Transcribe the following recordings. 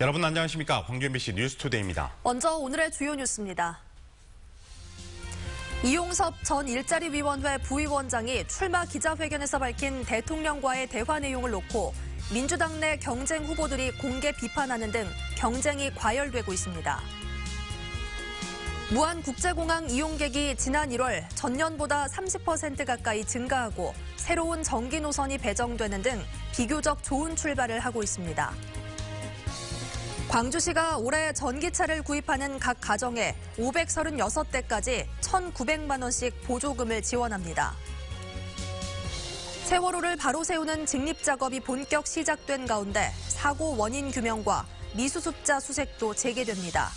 여러분 안녕하십니까? 광주 MBC 뉴스투데이입니다. 먼저 오늘의 주요 뉴스입니다. 이용섭 전 일자리위원회 부위원장이 출마 기자회견에서 밝힌 대통령과의 대화 내용을 놓고 민주당 내 경쟁 후보들이 공개 비판하는 등 경쟁이 과열되고 있습니다. 무안국제공항 이용객이 지난 1월 전년보다 30% 가까이 증가하고 새로운 전기 노선이 배정되는 등 비교적 좋은 출발을 하고 있습니다. 광주시가 올해 전기차를 구입하는 각 가정에 536대까지 1,900만 원씩 보조금을 지원합니다. 세월호를 바로 세우는 직립 작업이 본격 시작된 가운데 사고 원인 규명과 미수습자 수색도 재개됩니다.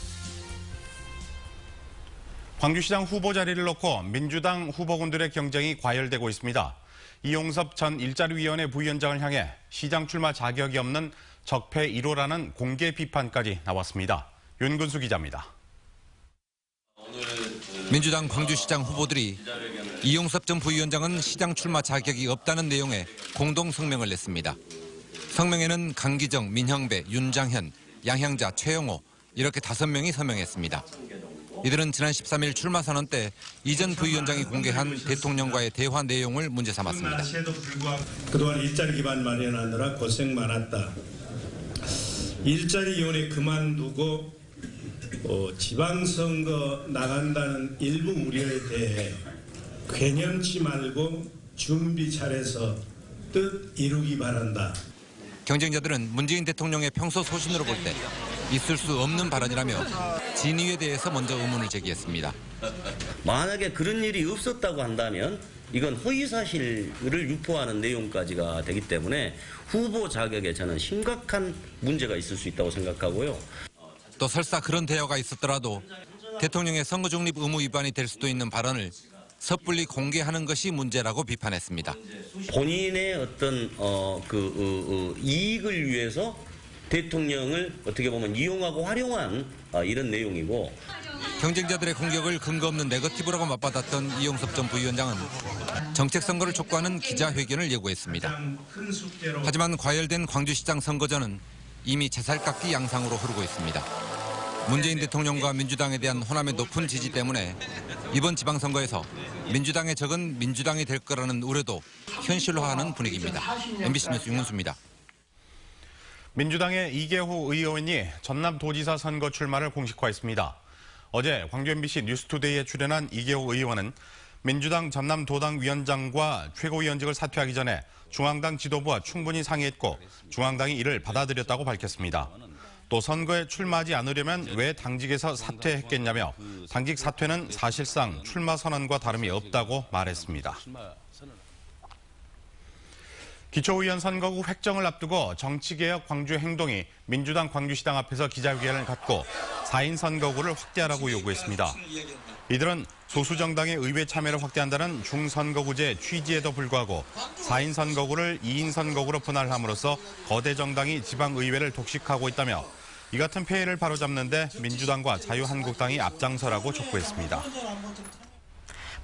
광주시장 후보 자리를 놓고 민주당 후보군들의 경쟁이 과열되고 있습니다. 이용섭 전 일자리위원회 부위원장을 향해 시장 출마 자격이 없는 적폐 1호라는 공개 비판까지 나왔습니다. 윤근수 기자입니다. 민주당 광주시장 후보들이 이용섭 전 부위원장은 시장 출마 자격이 없다는 내용의 공동 성명을 냈습니다. 성명에는 강기정, 민형배, 윤장현, 양향자, 최영호 이렇게 5명이 서명했습니다. 이들은 지난 13일 출마 선언 때 이 전 부위원장이 공개한 대통령과의 대화 내용을 문제 삼았습니다. 그동안 일자리 기반 마련하느라 고생 많았다. 일자리위원회 그만두고 지방선거 나간다는 일부 우려에 대해 괴념치 말고 준비 잘해서 뜻 이루기 바란다. 경쟁자들은 문재인 대통령의 평소 소신으로 볼 때 있을 수 없는 발언이라며 진위에 대해서 먼저 의문을 제기했습니다. 만약에 그런 일이 없었다고 한다면 이건 허위사실을 유포하는 내용까지가 되기 때문에 후보 자격에 저는 심각한 문제가 있을 수 있다고 생각하고요. 또 설사 그런 대화가 있었더라도 대통령의 선거 중립 의무 위반이 될 수도 있는 발언을 섣불리 공개하는 것이 문제라고 비판했습니다. 본인의 어떤 이익을 위해서 대통령을 어떻게 보면 이용하고 활용한 이런 내용이고, 경쟁자들의 공격을 근거 없는 네거티브라고 맞받았던 이용섭 전 부위원장은 정책 선거를 촉구하는 기자회견을 예고했습니다. 하지만 과열된 광주시장 선거전은 이미 제살깎기 양상으로 흐르고 있습니다. 문재인 대통령과 민주당에 대한 호남의 높은 지지 때문에 이번 지방선거에서 민주당의 적은 민주당이 될 거라는 우려도 현실화하는 분위기입니다. MBC 뉴스 윤근수입니다. 민주당의 이계호 의원이 전남도지사 선거 출마를 공식화했습니다. 어제 광주 MBC 뉴스투데이에 출연한 이계호 의원은 민주당 전남도당위원장과 최고위원직을 사퇴하기 전에 중앙당 지도부와 충분히 상의했고 중앙당이 이를 받아들였다고 밝혔습니다. 또 선거에 출마하지 않으려면 왜 당직에서 사퇴했겠냐며 당직 사퇴는 사실상 출마 선언과 다름이 없다고 말했습니다. 기초의원 선거구 획정을 앞두고 정치개혁 광주행동이 민주당 광주시당 앞에서 기자회견을 갖고 4인 선거구를 확대하라고 요구했습니다. 이들은 소수 정당의 의회 참여를 확대한다는 중선거구제 취지에도 불구하고 4인 선거구를 2인 선거구로 분할함으로써 거대 정당이 지방의회를 독식하고 있다며 이 같은 폐해를 바로잡는 데 민주당과 자유한국당이 앞장서라고 촉구했습니다.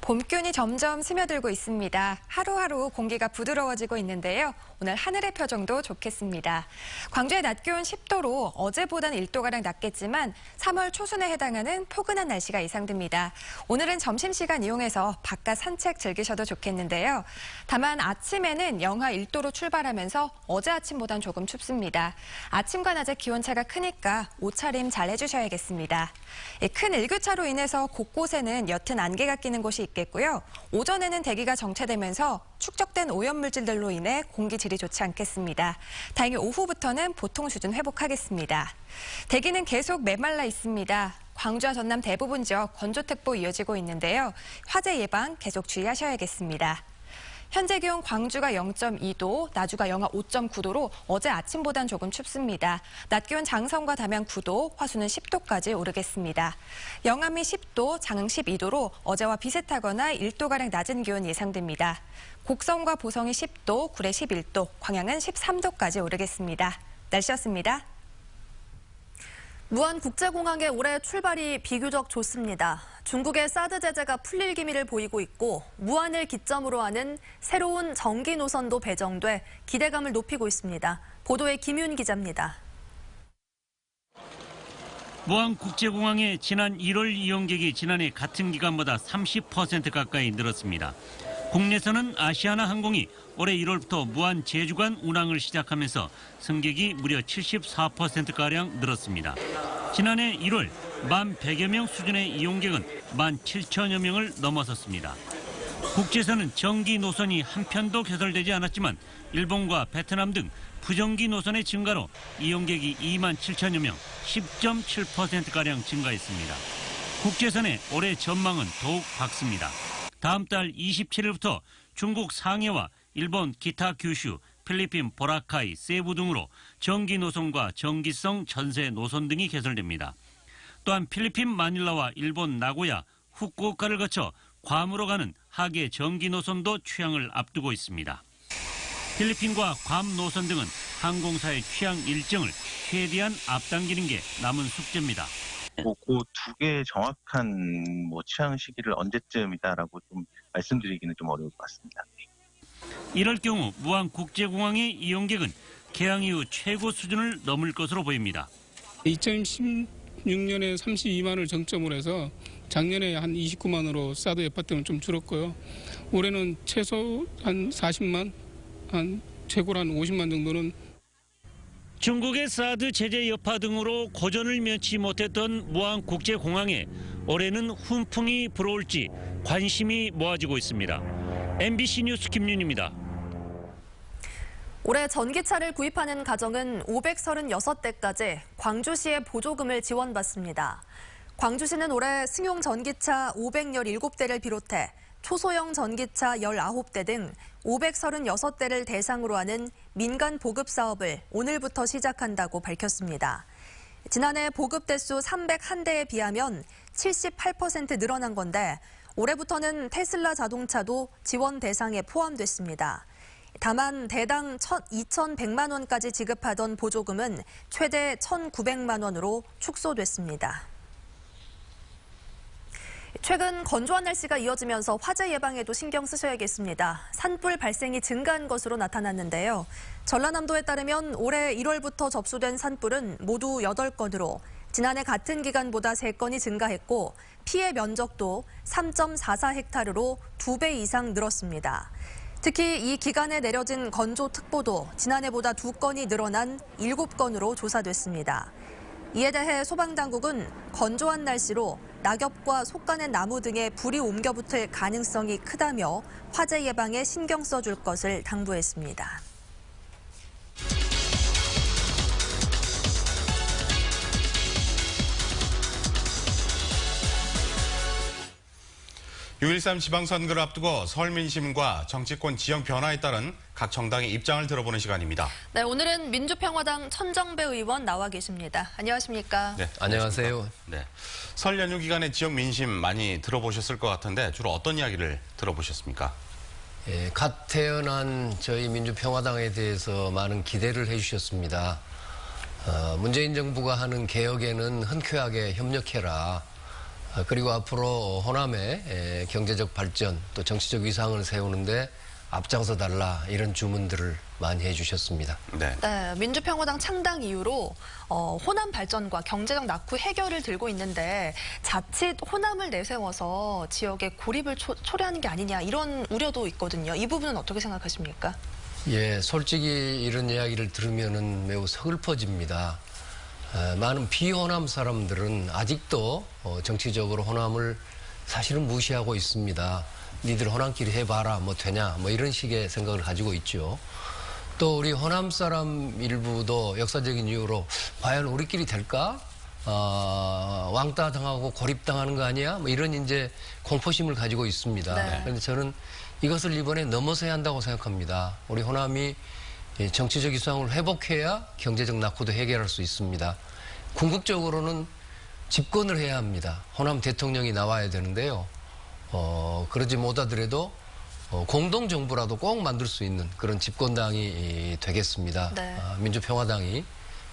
봄균이 점점 스며들고 있습니다. 하루하루 공기가 부드러워지고 있는데요. 오늘 하늘의 표정도 좋겠습니다. 광주의 낮 기온 10도로 어제보다는 1도가량 낮겠지만 3월 초순에 해당하는 포근한 날씨가 예상됩니다. 오늘은 점심시간 이용해서 바깥 산책 즐기셔도 좋겠는데요. 다만 아침에는 영하 1도로 출발하면서 어제 아침보단 조금 춥습니다. 아침과 낮의 기온차가 크니까 옷차림 잘 해주셔야겠습니다. 큰 일교차로 인해서 곳곳에는 옅은 안개가 끼는 곳이 있겠고요. 오전에는 대기가 정체되면서 축적된 오염물질들로 인해 공기 질이 좋지 않겠습니다. 다행히 오후부터는 보통 수준 회복하겠습니다. 대기는 계속 메말라 있습니다. 광주와 전남 대부분 지역 건조특보 이어지고 있는데요. 화재 예방 계속 주의하셔야겠습니다. 현재 기온 광주가 0.2도, 나주가 영하 5.9도로 어제 아침보단 조금 춥습니다. 낮 기온 장성과 담양 9도, 화수는 10도까지 오르겠습니다. 영암이 10도, 장흥 12도로 어제와 비슷하거나 1도가량 낮은 기온 예상됩니다. 곡성과 보성이 10도, 구례 11도, 광양은 13도까지 오르겠습니다. 날씨였습니다. 무안국제공항의 올해 출발이 비교적 좋습니다. 중국의 사드 제재가 풀릴 기미를 보이고 있고 무안을 기점으로 하는 새로운 전기 노선도 배정돼 기대감을 높이고 있습니다. 보도에 김윤 기자입니다. 무안국제공항의 지난 1월 이용객이 지난해 같은 기간보다 30% 가까이 늘었습니다. 국내선은 아시아나항공이 올해 1월부터 무안 제주간 운항을 시작하면서 승객이 무려 74%가량 늘었습니다. 지난해 1월 1,100여 명 수준의 이용객은 17,000여 명을 넘어섰습니다. 국제선은 정기 노선이 한 편도 개설되지 않았지만 일본과 베트남 등 부정기 노선의 증가로 이용객이 27,000여 명, 10.7%가량 증가했습니다. 국제선의 올해 전망은 더욱 밝습니다. 다음 달 27일부터 중국 상해와 일본 기타 규슈, 필리핀 보라카이, 세부 등으로 정기 노선과 정기성 전세 노선 등이 개설됩니다. 또한 필리핀 마닐라와 일본 나고야, 후쿠오카를 거쳐 괌으로 가는 하계 정기 노선도 취항을 앞두고 있습니다. 필리핀과 괌 노선 등은 항공사의 취항 일정을 최대한 앞당기는 게 남은 숙제입니다. 그 두 개의 정확한 취항 시기를 언제쯤이다라고 좀 말씀드리기는 좀 어려울 것 같습니다. 이럴 경우 무안국제공항의 이용객은 개항 이후 최고 수준을 넘을 것으로 보입니다. 2016년에 32만을 정점으로 해서 작년에 한 29만으로 사드 여파 때문에 좀 줄었고요. 올해는 최소 한 40만, 한 최고로 한 50만 정도는. 중국의 사드 제재 여파 등으로 고전을 면치 못했던 무안국제공항에 올해는 훈풍이 불어올지 관심이 모아지고 있습니다. MBC 뉴스 김윤입니다. 올해 전기차를 구입하는 가정은 536대까지 광주시의 보조금을 지원받습니다. 광주시는 올해 승용 전기차 517대를 비롯해 초소형 전기차 19대 등 536대를 대상으로 하는 민간 보급 사업을 오늘부터 시작한다고 밝혔습니다. 지난해 보급 대수 301대에 비하면 78% 늘어난 건데 올해부터는 테슬라 자동차도 지원 대상에 포함됐습니다. 다만 대당 2,100만 원까지 지급하던 보조금은 최대 1,900만 원으로 축소됐습니다. 최근 건조한 날씨가 이어지면서 화재 예방에도 신경 쓰셔야겠습니다. 산불 발생이 증가한 것으로 나타났는데요. 전라남도에 따르면 올해 1월부터 접수된 산불은 모두 8건으로 지난해 같은 기간보다 3건이 증가했고 피해 면적도 3.44헥타르로 2배 이상 늘었습니다. 특히 이 기간에 내려진 건조특보도 지난해보다 2건이 늘어난 7건으로 조사됐습니다. 이에 대해 소방당국은 건조한 날씨로 낙엽과 속간의 나무 등에 불이 옮겨붙을 가능성이 크다며 화재 예방에 신경 써줄 것을 당부했습니다. (6.13) 지방선거를 앞두고 서울 민심과 정치권 지형 변화에 따른 각 정당의 입장을 들어보는 시간입니다. 네, 오늘은 민주평화당 천정배 의원 나와 계십니다. 안녕하십니까? 네, 안녕하세요. 네, 설 연휴 기간에 지역 민심 많이 들어보셨을 것 같은데 주로 어떤 이야기를 들어보셨습니까? 예, 갓 태어난 저희 민주평화당에 대해서 많은 기대를 해주셨습니다. 문재인 정부가 하는 개혁에는 흔쾌하게 협력해라. 그리고 앞으로 호남의 경제적 발전 또 정치적 위상을 세우는데 앞장서 달라 이런 주문들을 많이 해주셨습니다. 네, 민주평화당 창당 이후로 호남 발전과 경제적 낙후 해결을 들고 있는데 자칫 호남을 내세워서 지역의 고립을 초래하는 게 아니냐 이런 우려도 있거든요. 이 부분은 어떻게 생각하십니까? 예, 솔직히 이런 이야기를 들으면은 매우 서글퍼집니다. 많은 비호남 사람들은 아직도 정치적으로 호남을 사실은 무시하고 있습니다. 니들 호남끼리 해봐라, 뭐 되냐, 뭐 이런 식의 생각을 가지고 있죠. 또 우리 호남 사람 일부도 역사적인 이유로 과연 우리끼리 될까? 왕따 당하고 고립당하는 거 아니야? 뭐 이런 이제 공포심을 가지고 있습니다. 네. 그런데 저는 이것을 이번에 넘어서야 한다고 생각합니다. 우리 호남이 정치적 위상을 회복해야 경제적 낙후도 해결할 수 있습니다. 궁극적으로는 집권을 해야 합니다. 호남 대통령이 나와야 되는데요. 그러지 못하더라도 공동정부라도 꼭 만들 수 있는 그런 집권당이 되겠습니다. 네. 민주평화당이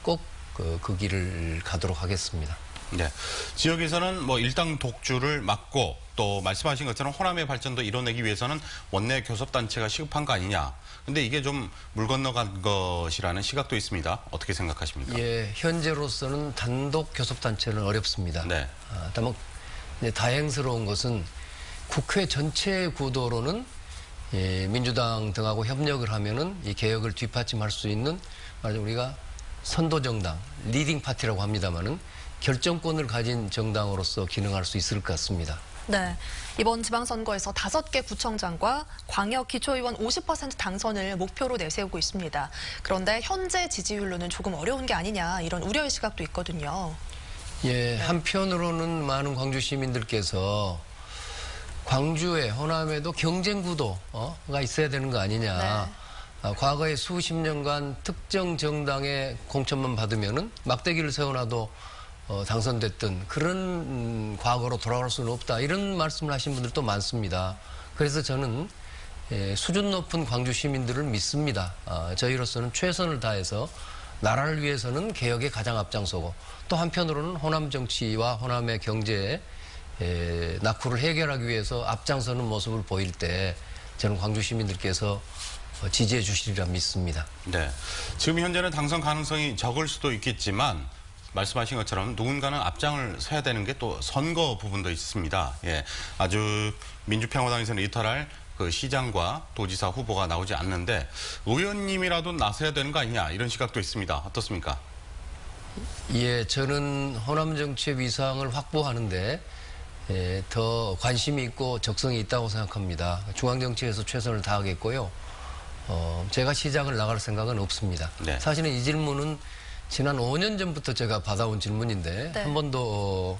꼭 그 길을 가도록 하겠습니다. 네. 지역에서는 뭐 일당 독주를 막고 또 말씀하신 것처럼 호남의 발전도 이뤄내기 위해서는 원내 교섭단체가 시급한 거 아니냐. 근데 이게 좀 물 건너간 것이라는 시각도 있습니다. 어떻게 생각하십니까? 예, 현재로서는 단독 교섭단체는 어렵습니다. 네. 다만 다행스러운 것은 국회 전체 구도로는 민주당 등하고 협력을 하면은 이 개혁을 뒷받침할 수 있는 말하자면 우리가 선도 정당, 리딩 파티라고 합니다만은 결정권을 가진 정당으로서 기능할 수 있을 것 같습니다. 네, 이번 지방선거에서 5개 구청장과 광역 기초의원 50% 당선을 목표로 내세우고 있습니다. 그런데 현재 지지율로는 조금 어려운 게 아니냐 이런 우려의 시각도 있거든요. 예, 한편으로는 많은 광주 시민들께서 광주에 호남에도 경쟁 구도가 있어야 되는 거 아니냐. 네. 과거에 수십 년간 특정 정당의 공천만 받으면은 막대기를 세워놔도 당선됐던 그런 과거로 돌아갈 수는 없다. 이런 말씀을 하신 분들도 많습니다. 그래서 저는 수준 높은 광주 시민들을 믿습니다. 저희로서는 최선을 다해서 나라를 위해서는 개혁에 가장 앞장서고 또 한편으로는 호남 정치와 호남의 경제 낙후를 해결하기 위해서 앞장서는 모습을 보일 때 저는 광주 시민들께서 지지해 주시리라 믿습니다. 네. 지금 현재는 당선 가능성이 적을 수도 있겠지만 말씀하신 것처럼 누군가는 앞장을 서야 되는 게 또 선거 부분도 있습니다. 예. 아주 민주평화당에서는 이탈할 그 시장과 도지사 후보가 나오지 않는데 의원님이라도 나서야 되는 거 아니냐 이런 시각도 있습니다. 어떻습니까? 예, 저는 호남 정치의 위상을 확보하는데 더 관심이 있고 적성이 있다고 생각합니다. 중앙 정치에서 최선을 다하겠고요. 제가 시장을 나갈 생각은 없습니다. 네. 사실은 이 질문은 지난 5년 전부터 제가 받아온 질문인데 네. 한 번도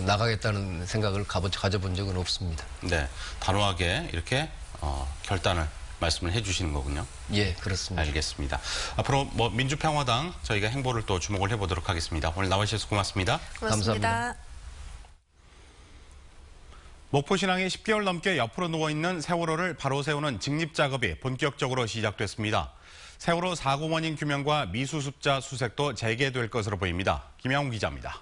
나가겠다는 생각을 가져본 적은 없습니다. 네. 단호하게 이렇게 결단을 말씀을 해주시는 거군요. 예, 그렇습니다. 알겠습니다. 앞으로 뭐 민주평화당 저희가 행보를 또 주목을 해보도록 하겠습니다. 오늘 나와주셔서 고맙습니다. 고맙습니다. 감사합니다. 목포신항에 10개월 넘게 옆으로 누워있는 세월호를 바로 세우는 직립 작업이 본격적으로 시작됐습니다. 세월호 사고 원인 규명과 미수습자 수색도 재개될 것으로 보입니다. 김양훈 기자입니다.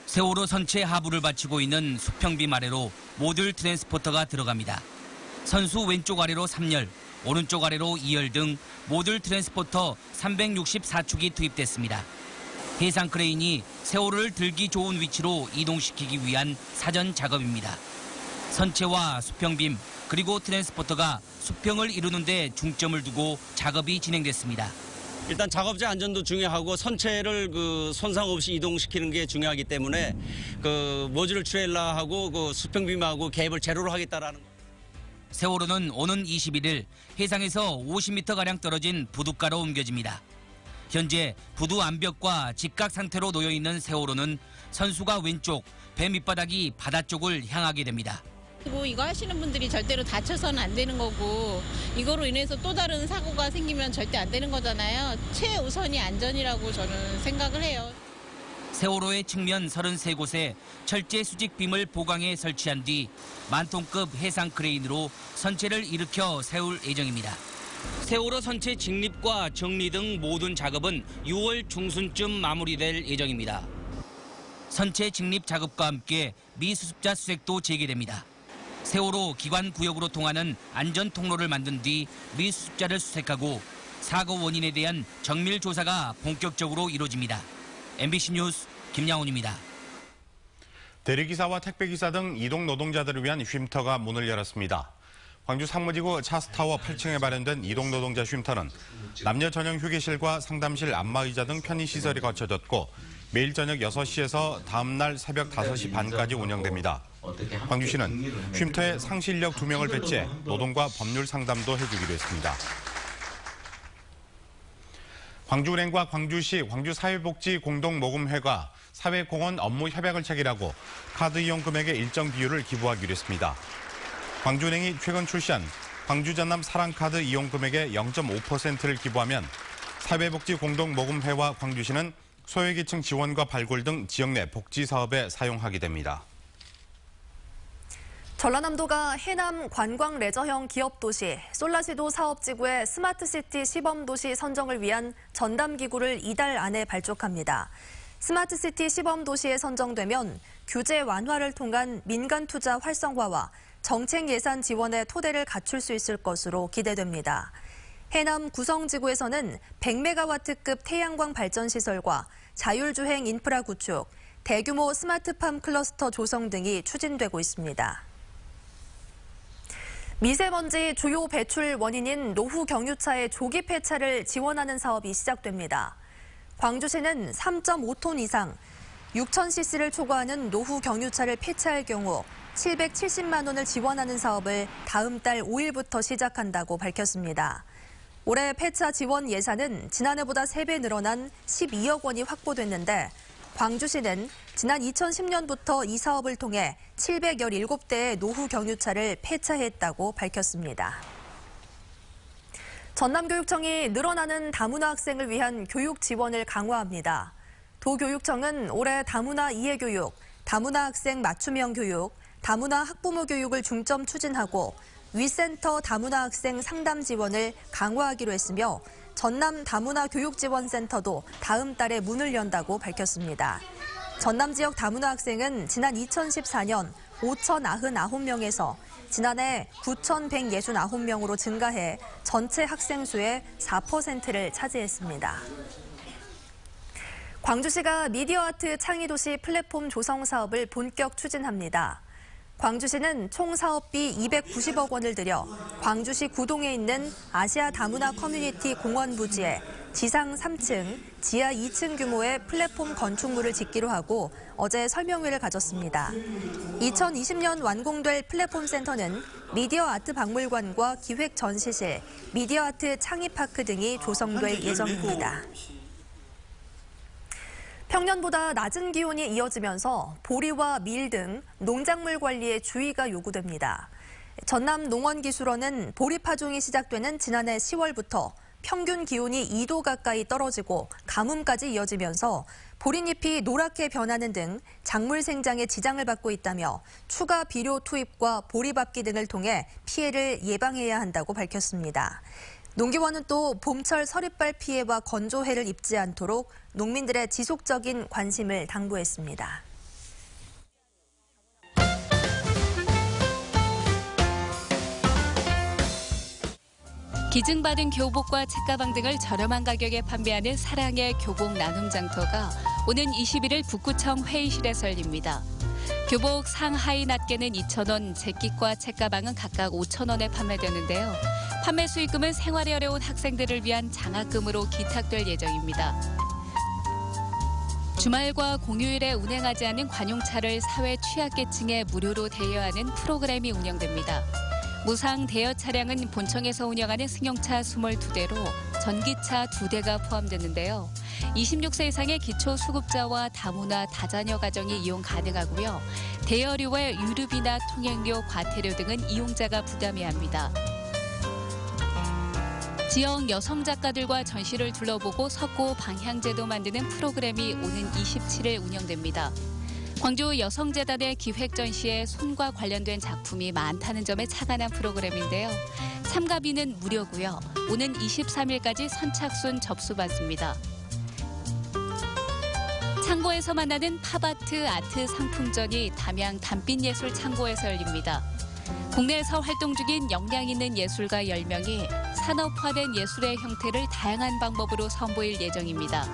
세월호 선체 하부를 받치고 있는 수평빔 아래로 모듈 트랜스포터가 들어갑니다. 선수 왼쪽 아래로 3열, 오른쪽 아래로 2열 등 모듈 트랜스포터 364축이 투입됐습니다. 해상 크레인이 세월호를 들기 좋은 위치로 이동시키기 위한 사전 작업입니다. 선체와 수평빔 그리고 트랜스포터가 수평을 이루는 데 중점을 두고 작업이 진행됐습니다. 일단 작업자 안전도 중요하고 선체를 손상 없이 이동시키는 게 중요하기 때문에 모듈 트레일러하고 수평빔하고 갭을 제로로 하겠다라는. 세월호는 오는 21일 해상에서 50m가량 떨어진 부둣가로 옮겨집니다. 현재 부두 암벽과 직각 상태로 놓여 있는 세월호는 선수가 왼쪽, 배 밑바닥이 바다 쪽을 향하게 됩니다. 이거 하시는 분들이 절대로 다쳐서는 안 되는 거고 이거로 인해서 또 다른 사고가 생기면 절대 안 되는 거잖아요. 최우선이 안전이라고 저는 생각을 해요. 세월호의 측면 33곳에 철제 수직빔을 보강해 설치한 뒤 만톤급 해상 크레인으로 선체를 일으켜 세울 예정입니다. 세월호 선체 직립과 정리 등 모든 작업은 6월 중순쯤 마무리될 예정입니다. 선체 직립 작업과 함께 미수습자 수색도 재개됩니다. 세월호 기관 구역으로 통하는 안전 통로를 만든 뒤 미수습자를 수색하고 사고 원인에 대한 정밀 조사가 본격적으로 이루어집니다. MBC 뉴스 김양훈입니다. 대리기사와 택배기사 등 이동 노동자들을 위한 쉼터가 문을 열었습니다. 광주 상무지구 차스타워 8층에 마련된 이동 노동자 쉼터는 남녀 전용 휴게실과 상담실, 안마의자 등 편의시설이 갖춰졌고 매일 저녁 6시에서 다음 날 새벽 5시 반까지 운영됩니다. 광주시는 쉼터에 상시인력 2명을 배치해 노동과 법률 상담도 해주기로 했습니다. 광주은행과 광주시 광주사회복지공동모금회가 사회공헌 업무 협약을 체결하고 카드 이용 금액의 일정 비율을 기부하기로 했습니다. 광주은행이 최근 출시한 광주 전남 사랑카드 이용 금액의 0.5%를 기부하면 사회복지공동모금회와 광주시는 소외계층 지원과 발굴 등 지역 내 복지 사업에 사용하게 됩니다. 전라남도가 해남 관광 레저형 기업도시 솔라시도 사업지구의 스마트시티 시범도시 선정을 위한 전담기구를 이달 안에 발족합니다. 스마트시티 시범도시에 선정되면 규제 완화를 통한 민간 투자 활성화와 정책 예산 지원의 토대를 갖출 수 있을 것으로 기대됩니다. 해남 구성지구에서는 100메가와트급 태양광 발전시설과 자율주행 인프라 구축, 대규모 스마트팜 클러스터 조성 등이 추진되고 있습니다. 미세먼지 주요 배출 원인인 노후 경유차의 조기 폐차를 지원하는 사업이 시작됩니다. 광주시는 3.5톤 이상 6,000cc를 초과하는 노후 경유차를 폐차할 경우 770만 원을 지원하는 사업을 다음 달 5일부터 시작한다고 밝혔습니다. 올해 폐차 지원 예산은 지난해보다 3배 늘어난 12억 원이 확보됐는데 광주시는 지난 2010년부터 이 사업을 통해 717대의 노후 경유차를 폐차했다고 밝혔습니다. 전남교육청이 늘어나는 다문화 학생을 위한 교육 지원을 강화합니다. 도교육청은 올해 다문화 이해교육, 다문화 학생 맞춤형 교육, 다문화 학부모 교육을 중점 추진하고 위센터 다문화 학생 상담 지원을 강화하기로 했으며 전남 다문화 교육지원센터도 다음 달에 문을 연다고 밝혔습니다. 전남 지역 다문화 학생은 지난 2014년 5,099명에서 지난해 9,169명으로 증가해 전체 학생 수의 4%를 차지했습니다. 광주시가 미디어아트 창의도시 플랫폼 조성 사업을 본격 추진합니다. 광주시는 총 사업비 290억 원을 들여 광주시 구동에 있는 아시아 다문화 커뮤니티 공원 부지에 지상 3층, 지하 2층 규모의 플랫폼 건축물을 짓기로 하고 어제 설명회를 가졌습니다. 2020년 완공될 플랫폼 센터는 미디어 아트 박물관과 기획 전시실, 미디어 아트 창의파크 등이 조성될 예정입니다. 평년보다 낮은 기온이 이어지면서 보리와 밀 등 농작물 관리에 주의가 요구됩니다. 전남 농원기술원은 보리 파종이 시작되는 지난해 10월부터 평균 기온이 2도 가까이 떨어지고 가뭄까지 이어지면서 보리잎이 노랗게 변하는 등 작물 생장에 지장을 받고 있다며 추가 비료 투입과 보리밥기 등을 통해 피해를 예방해야 한다고 밝혔습니다. 농기원은 또 봄철 서리빨 피해와 건조해를 입지 않도록 농민들의 지속적인 관심을 당부했습니다. 기증받은 교복과 책가방 등을 저렴한 가격에 판매하는 사랑의 교복 나눔 장터가 오는 21일 북구청 회의실에서 열립니다. 교복 상하이 낱개는 2,000원, 재킷과 책가방은 각각 5,000원에 판매되는데요. 판매 수익금은 생활이 어려운 학생들을 위한 장학금으로 기탁될 예정입니다. 주말과 공휴일에 운행하지 않은 관용차를 사회 취약계층에 무료로 대여하는 프로그램이 운영됩니다. 무상 대여 차량은 본청에서 운영하는 승용차 22대로 전기차 2대가 포함되는데요. 26세 이상의 기초수급자와 다문화 다자녀 가정이 이용 가능하고요. 대여료의 유류비나 통행료, 과태료 등은 이용자가 부담해야 합니다. 지역 여성 작가들과 전시를 둘러보고 석고 방향제도 만드는 프로그램이 오는 27일 운영됩니다. 광주 여성재단의 기획 전시에 손과 관련된 작품이 많다는 점에 착안한 프로그램인데요. 참가비는 무료고요. 오는 23일까지 선착순 접수받습니다. 창고에서 만나는 팝아트 아트 상품전이 담양 단빛예술 창고에서 열립니다. 국내에서 활동 중인 역량 있는 예술가 10명이 산업화된 예술의 형태를 다양한 방법으로 선보일 예정입니다.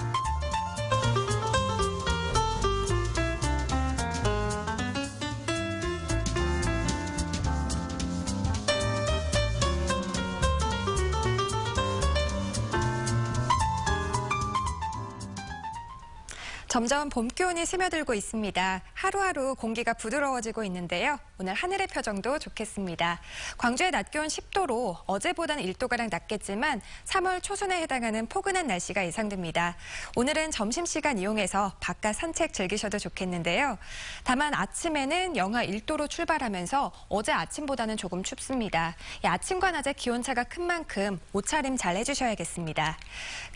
점점 봄 기온이 스며들고 있습니다. 하루하루 공기가 부드러워지고 있는데요. 오늘 하늘의 표정도 좋겠습니다. 광주의 낮 기온 10도로 어제보다는 1도가량 낮겠지만 3월 초순에 해당하는 포근한 날씨가 예상됩니다. 오늘은 점심시간 이용해서 바깥 산책 즐기셔도 좋겠는데요. 다만 아침에는 영하 1도로 출발하면서 어제 아침보다는 조금 춥습니다. 아침과 낮의 기온차가 큰 만큼 옷차림 잘 해주셔야겠습니다.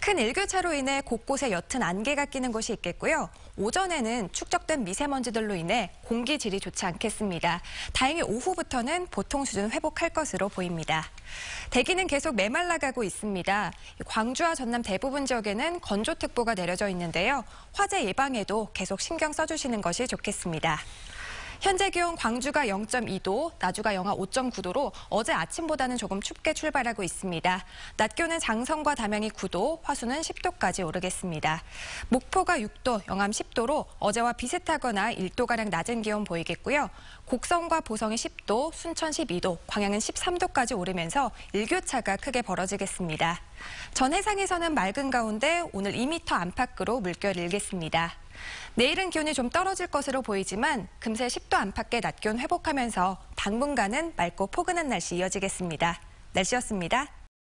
큰 일교차로 인해 곳곳에 옅은 안개가 끼는 곳이 있겠고요. 예상되고요. 오전에는 축적된 미세먼지들로 인해 공기 질이 좋지 않겠습니다. 다행히 오후부터는 보통 수준 회복할 것으로 보입니다. 대기는 계속 메말라가고 있습니다. 광주와 전남 대부분 지역에는 건조특보가 내려져 있는데요. 화재 예방에도 계속 신경 써주시는 것이 좋겠습니다. 현재 기온 광주가 0.2도, 나주가 영하 5.9도로 어제 아침보다는 조금 춥게 출발하고 있습니다. 낮 기온은 장성과 담양이 9도, 화수는 10도까지 오르겠습니다. 목포가 6도, 영암 10도로 어제와 비슷하거나 1도가량 낮은 기온 보이겠고요. 곡성과 보성이 10도, 순천 12도, 광양은 13도까지 오르면서 일교차가 크게 벌어지겠습니다. 전 해상에서는 맑은 가운데 오늘 2m 안팎으로 물결이 일겠습니다. 내일은 기온이 좀 떨어질 것으로 보이지만 금세 10도 안팎의 낮 기온 회복하면서 당분간은 맑고 포근한 날씨 이어지겠습니다. 날씨였습니다.